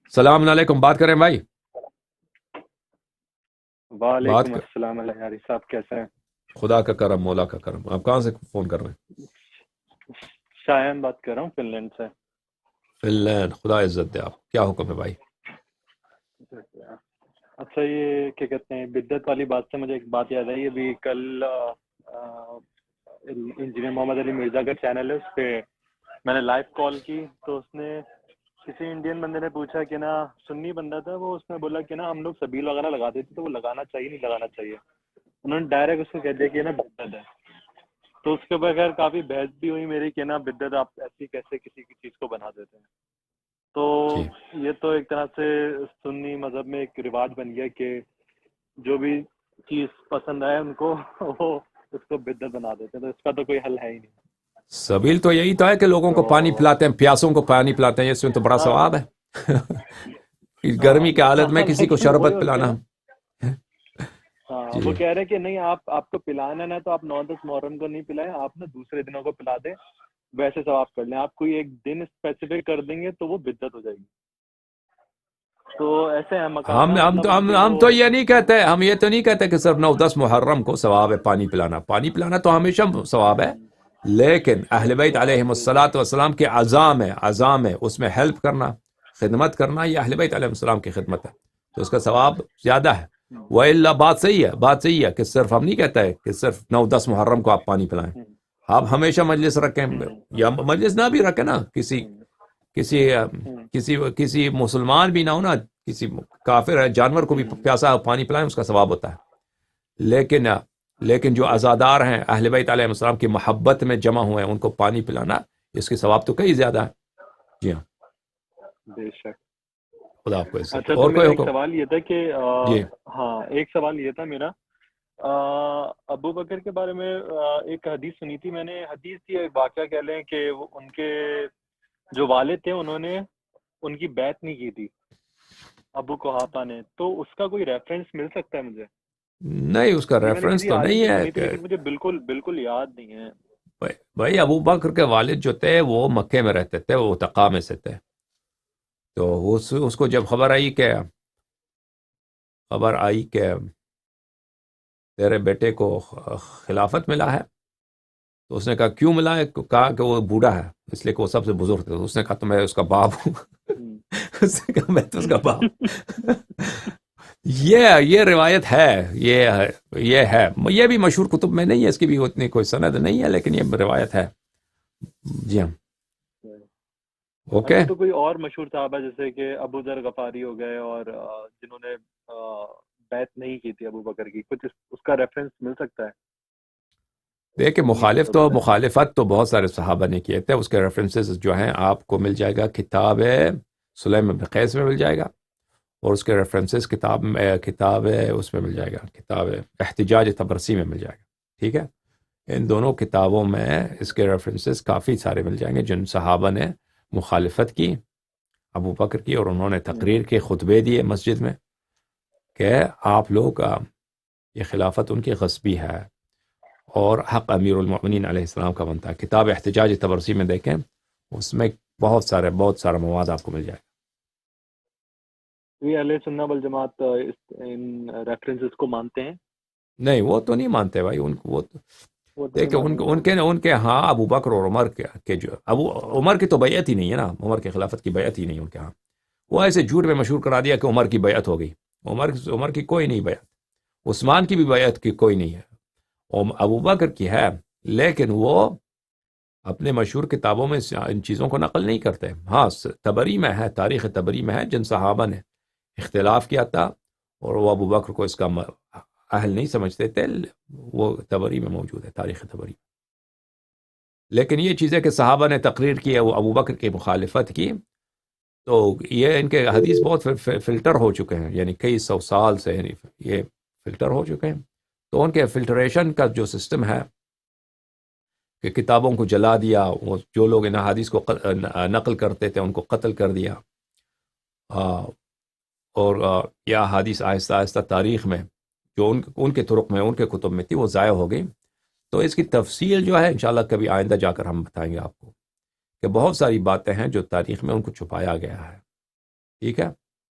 السلام علیکم، بات کریں بھائی؟ بات وعلیکم کر السلام علیہ صاحب، کیسے ہیں؟ خدا کا کرم، مولا کا کرم. آپ کہاں سے فون کر رہے ہیں؟ شایان بات کر رہا ہوں، فن لینڈ سے۔ Finland. خدا عزت دے. آپ کیا حکم ہے بھائی؟ اچھا، یہ کیا کہتے ہیں، بدعت والی بات سے مجھے ایک بات یاد آئی۔ ابھی کل انجینئر محمد علی مرزا کا چینل ہے، اس پہ میں نے لائیو کال کی تو اس نے کسی انڈین بندے نے پوچھا کہ نا، سنی بندہ تھا وہ، اس نے بولا کہ نا ہم لوگ سبیل وغیرہ لگاتے تھے تو وہ لگانا چاہیے نہیں لگانا چاہیے؟ انہوں نے ڈائریکٹ اس کو کہہ دیا کہ نا بدعت ہے۔ تو اس کے بغیر کافی بحث بھی ہوئی میری کہ نا بدعت آپ ایسی کیسے کسی کی چیز کو بنا دیتے ہیں؟ تو جی. یہ تو ایک طرح سے سنی مذہب میں ایک رواج بن گیا کہ جو بھی چیز پسند آئے ان کو وہ اس کو بدعت بنا دیتے ہیں، تو اس کا تو کوئی حل ہے ہی نہیں۔ سبیل تو یہی تو ہے کہ لوگوں تو کو پانی پلاتے ہیں، پیاسوں کو پانی پلاتے ہیں. اس میں تو بڑا ہاں ثواب ہے. ہاں گرمی کی حالت میں کسی کو لیکن وہی شربت ان کے پلانا. نا، ہاں وہ جی. کہہ رہے کہ نہیں، آپ کو پلانا نا تو آپ 9-10 محرم کو نہیں پلائیں، آپ نا دوسرے دنوں کو پلا دیں، ویسے ثواب کر لیں۔ آپ کوئی ایک دن اسپیسیفک کر دیں گے تو وہ بدعت ہو جائے گی۔ تو ایسے ہیں ہم مکانہ ہم مطلب تو ان ہم کے وہ۔ ہم تو یہ نہیں کہتے، ہم یہ تو نہیں کہتے کہ صرف 9-10 محرم کو ثواب ہے پانی پلانا. پانی پلانا تو ہمیشہ ثواب ہے. لیکن اہل بیت علیہم بے شک۔ الصلاۃ والسلام کے عزام ہے اس میں ہیلپ کرنا، خدمت کرنا. یہ اہل بیت علیہ السلام کی خدمت ہے، تو اس کا ثواب زیادہ ہے. وَإِلَّا بات صحیح ہے کہ صرف ہم نہیں کہتے کہ صرف 9-10 محرم کو آپ پانی پلائیں. آپ ہمیشہ مجلس رکھیں، یا مجلس نہ بھی رکھیں نا، کسی کسی مسلمان بھی نہ ہو نا، کسی کافر ہے جانور کو بھی پیاسا پانی پلائیں، اس کا ثواب ہوتا ہے. لیکن جو بے شک عزادار ہیں اہل بیت علیہ السلام کی محبت میں جمع ہوئے ہیں، ان کو پانی پلانا، اس کے ثواب تو کئی زیادہ ہے. جی ہاں. بے شک۔ خدا آپ کو عزت دے. اچھا، تو اور میرا کوئی ایک حکم؟ سوال یہ تھا کہ جی. ہاں، ایک سوال یہ تھا میرا، ابو بکر کے بارے میں ایک حدیث سنی تھی میں نے، حدیث تھی ایک واقعہ کہہ لیں کہ ان کے جو والد تھے انہوں نے ان کی بیعت نہیں کی تھی ابو قحافہ نے، تو اس کا کوئی ریفرنس مل سکتا ہے مجھے؟ نہیں، اس کا یہ میں نے ریفرنس کسی تو عالم نہیں سے ہے سنی تھی کہ لیکن مجھے بالکل بالکل یاد نہیں ہے۔ بھائی ابو بکر کے والد جو تھے وہ مکے میں رہتے تھے، وہ تقا میں سے تھے. تو اس کو جب خبر آئی کہ تیرے بیٹے کو خلافت ملا ہے، تو اس نے کہا کیوں ملا ہے؟ کہا کہ وہ بوڑھا ہے، اس لیے کہ وہ سب سے بزرگ تھے. اس نے کہا تو میں اس کا باپ ہوں. ہوں۔ اس نے کہا میں تو اس کا باپ. یہ روایت ہے، یہ بھی مشہور کتب میں نہیں ہے، اس کی بھی اتنی کوئی سند نہیں ہے، لیکن یہ روایت ہے. جی ہاں. اوکے. اچھا، تو کوئی اور مشہور صحابہ جیسے کہ ابو ذر غفاری ہو گئے اور جنہوں نے بیعت نہیں کی تھی ابو بکر کی، کچھ اس کا ریفرنس مل سکتا ہے دیکھیں، انہی کتب سے؟ مخالفت تو بہت سارے صحابہ نے کیے تھے. اس کے ریفرنسز جو ہیں آپ کو مل جائے گا کتاب سلیم بن قیس میں مل جائے گا، اور اس کے ریفرنسز کتاب اس میں مل جائے گا، کتاب احتجاج تبرسی میں مل جائے گا. ٹھیک ہے. ان دونوں کتابوں میں اس کے ریفرنسز کافی سارے مل جائیں گے جن صحابہ نے مخالفت کی ابو بکر کی، اور انہوں نے تقریر کے خطبے دیے مسجد میں کہ آپ لوگ یہ خلافت ان کی غصبی ہے اور حق امیر المؤمنین علیہ السلام کا بنتا ہے. کتاب احتجاج تبرسی میں دیکھیں، اس میں بہت سارا مواد آپ کو مل جائے گا. یہ اہل سنہ والجماعت ان ریفرنسز کو مانتے ہیں؟ نہیں، وہ تو نہیں مانتے بھائی. وہ تو نہیں دیکھیں، مانیں گے نا۔ ان کے ہاں ابو بکر اور عمر کے جو عمر کی تو بیعت ہی نہیں ہے نا، عمر کی خلافت کی بیعت ہی نہیں ان کے ہاں. وہ ایسے جھوٹ میں مشہور کرا دیا کہ عمر کی بیعت ہو گئی. عمر کی کوئی نہیں بیعت. عثمان کی بھی بیعت کی کوئی نہیں ہے. ابو بکر کی ہے، لیکن وہ اپنے مشہور کتابوں میں ان چیزوں کو نقل نہیں کرتے. ہاں، تبری میں ہے، تاریخ تبری میں ہے جن صحابہ نے اختلاف کیا تھا اور وہ ابو بکر کو اس کا اہل نہیں سمجھتے تھے، وہ تبری میں موجود ہے، تاریخ تبری. لیکن یہ چیزیں کہ صحابہ نے تقریر کی ہے وہ ابو بکر کی مخالفت کی، تو یہ ان کے حدیث بہت فلٹر ہو چکے ہیں، یعنی کئی سو سال سے یعنی یہ فلٹر ہو چکے ہیں. تو ان کے فلٹریشن کا جو سسٹم ہے کہ کتابوں کو جلا دیا، وہ جو لوگ ان حدیث کو نقل کرتے تھے ان کو قتل کر دیا، اور یہ حدیث آہستہ آہستہ تاریخ میں جو ان کے طرق میں، ان کے کتب میں تھی، وہ ضائع ہو گئی. تو اس کی تفصیل جو ہے انشاءاللہ کبھی آئندہ جا کر ہم بتائیں گے آپ کو کہ بہت ساری باتیں ہیں جو تاریخ میں ان کو چھپایا گیا ہے. ٹھیک ہے.